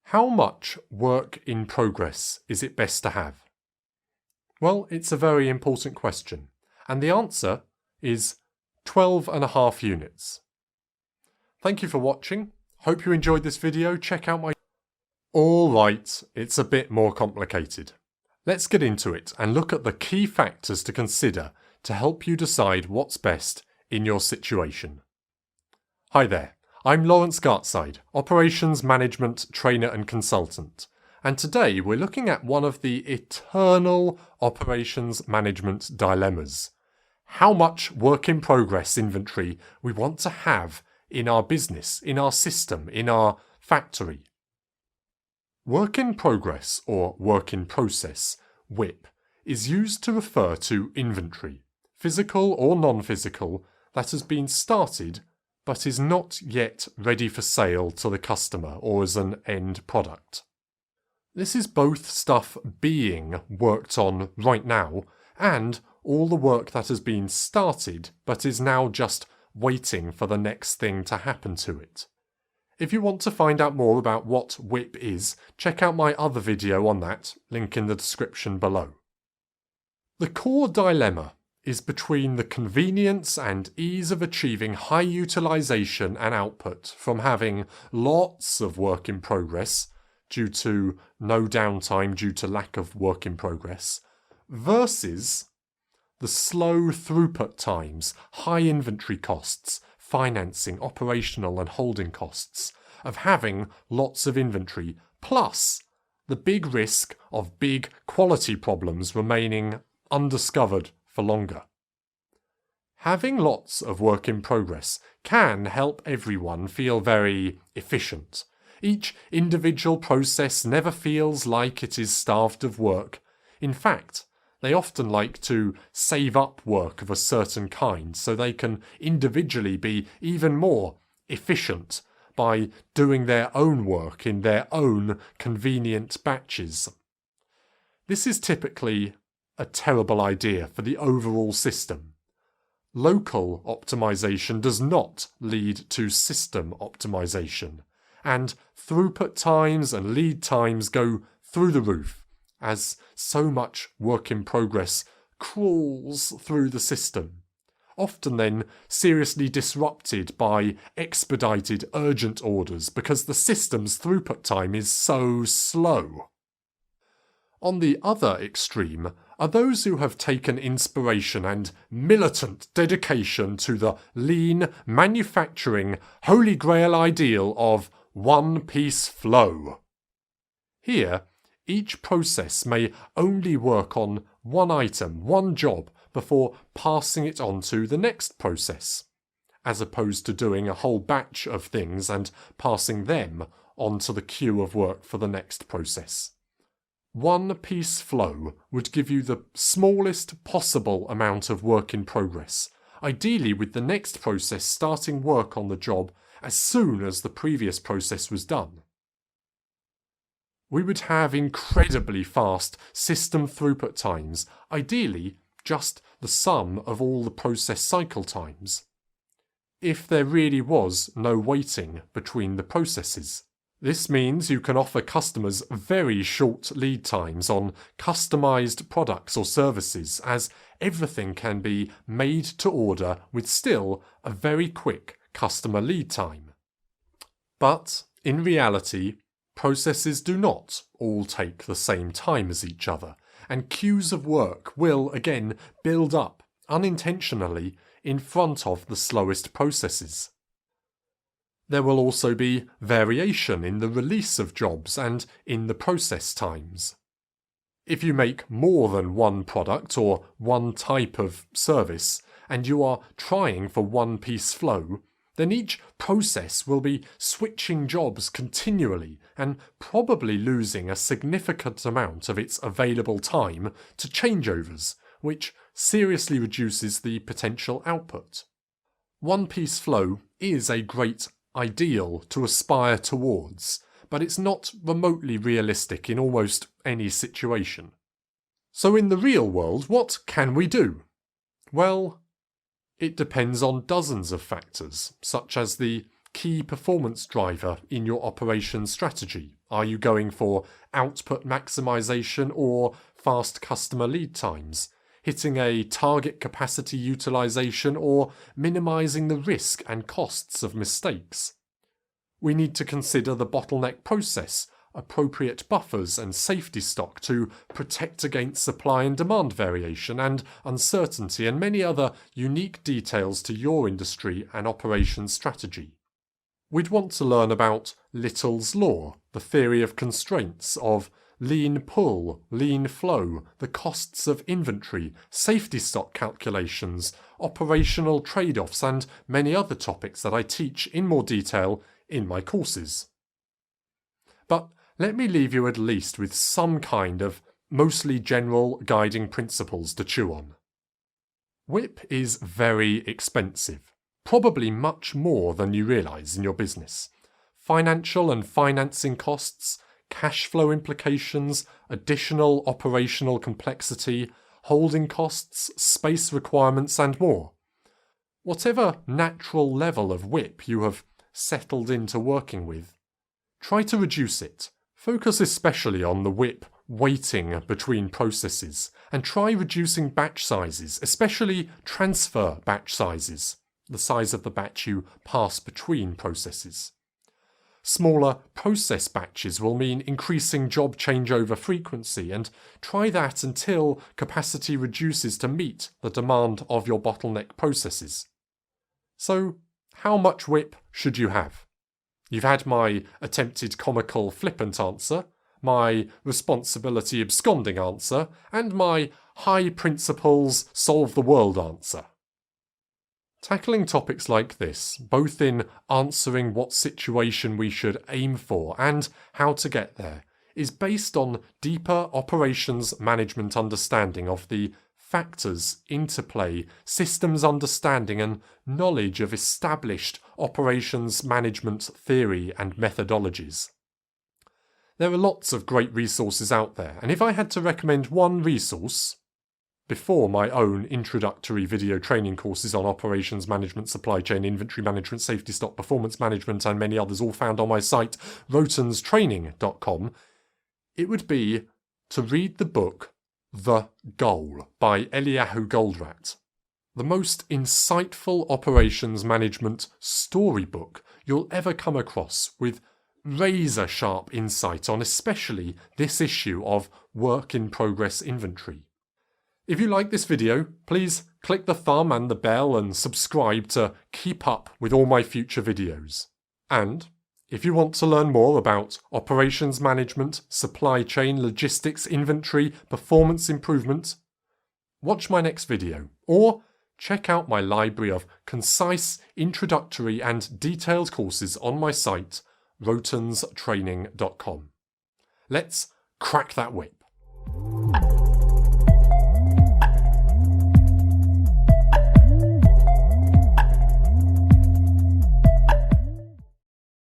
How much work in progress is it best to have? Well, it's a very important question, and the answer is 12.5 units. Thank you for watching. Hope you enjoyed this video. Check out my... Alright, it's a bit more complicated. Let's get into it and look at the key factors to consider to help you decide what's best in your situation. Hi there, I'm Lawrence Gartside, Operations Management Trainer and Consultant, and today we're looking at one of the eternal operations management dilemmas. How much work in progress inventory we want to have in our business, in our system, in our factory. Work in progress, or work in process, WIP, is used to refer to inventory, physical or non-physical, that has been started but is not yet ready for sale to the customer or as an end product. This is both stuff being worked on right now and all the work that has been started but is now just waiting for the next thing to happen to it. If you want to find out more about what WIP is, check out my other video on that, link in the description below. The core dilemma is between the convenience and ease of achieving high utilization and output from having lots of work in progress due to no downtime due to lack of work in progress versus the slow throughput times, high inventory costs, financing, operational and holding costs of having lots of inventory, plus the big risk of big quality problems remaining undiscovered for longer. Having lots of work in progress can help everyone feel very efficient. Each individual process never feels like it is starved of work. In fact, they often like to save up work of a certain kind so they can individually be even more efficient by doing their own work in their own convenient batches. This is typically a terrible idea for the overall system. Local optimization does not lead to system optimization, and throughput times and lead times go through the roof as so much work in progress crawls through the system, often then seriously disrupted by expedited urgent orders because the system's throughput time is so slow. On the other extreme are those who have taken inspiration and militant dedication to the lean manufacturing holy grail ideal of one-piece flow. Here, each process may only work on one item, one job, before passing it on to the next process, as opposed to doing a whole batch of things and passing them onto the queue of work for the next process. One-piece flow would give you the smallest possible amount of work in progress, ideally with the next process starting work on the job as soon as the previous process was done. We would have incredibly fast system throughput times, ideally just the sum of all the process cycle times, if there really was no waiting between the processes. This means you can offer customers very short lead times on customized products or services, as everything can be made to order with still a very quick customer lead time. But in reality, processes do not all take the same time as each other, and queues of work will again build up unintentionally in front of the slowest processes. There will also be variation in the release of jobs and in the process times. If you make more than one product or one type of service, and you are trying for one-piece flow, then each process will be switching jobs continually and probably losing a significant amount of its available time to changeovers, which seriously reduces the potential output. One-piece flow is a great ideal to aspire towards, but it's not remotely realistic in almost any situation. So in the real world, what can we do? Well, it depends on dozens of factors, such as the key performance driver in your operations strategy, Are you going for output maximization or fast customer lead times? Hitting a target capacity utilization or minimizing the risk and costs of mistakes? We need to consider the bottleneck process, appropriate buffers and safety stock to protect against supply and demand variation and uncertainty, and many other unique details to your industry and operations strategy. We'd want to learn about Little's Law, the theory of constraints, of lean pull, lean flow, the costs of inventory, safety stock calculations, operational trade-offs, and many other topics that I teach in more detail in my courses. But let me leave you at least with some kind of mostly general guiding principles to chew on. WIP is very expensive, probably much more than you realise in your business. Financial and financing costs, cash flow implications, additional operational complexity, holding costs, space requirements, and more. Whatever natural level of WIP you have settled into working with, try to reduce it. Focus especially on the WIP waiting between processes, and try reducing batch sizes, especially transfer batch sizes, the size of the batch you pass between processes. Smaller process batches will mean increasing job changeover frequency, and try that until capacity reduces to meet the demand of your bottleneck processes. So, how much WIP should you have? You've had my attempted comical flippant answer, my responsibility absconding answer, and my high principles solve the world answer. Tackling topics like this, both in answering what situation we should aim for and how to get there, is based on deeper operations management understanding of the factors, interplay, systems understanding, and knowledge of established operations management theory and methodologies. There are lots of great resources out there, and if I had to recommend one resource, before my own introductory video training courses on operations management, supply chain, inventory management, safety stock, performance management, and many others, all found on my site, rotenstraining.com, it would be to read the book The Goal by Eliyahu Goldratt, the most insightful operations management storybook you'll ever come across, with razor-sharp insight on especially this issue of work-in-progress inventory. If you like this video, please click the thumb and the bell and subscribe to keep up with all my future videos. And if you want to learn more about operations management, supply chain, logistics, inventory, performance improvement, watch my next video, or check out my library of concise, introductory and detailed courses on my site, rotenstraining.com. Let's crack that whip.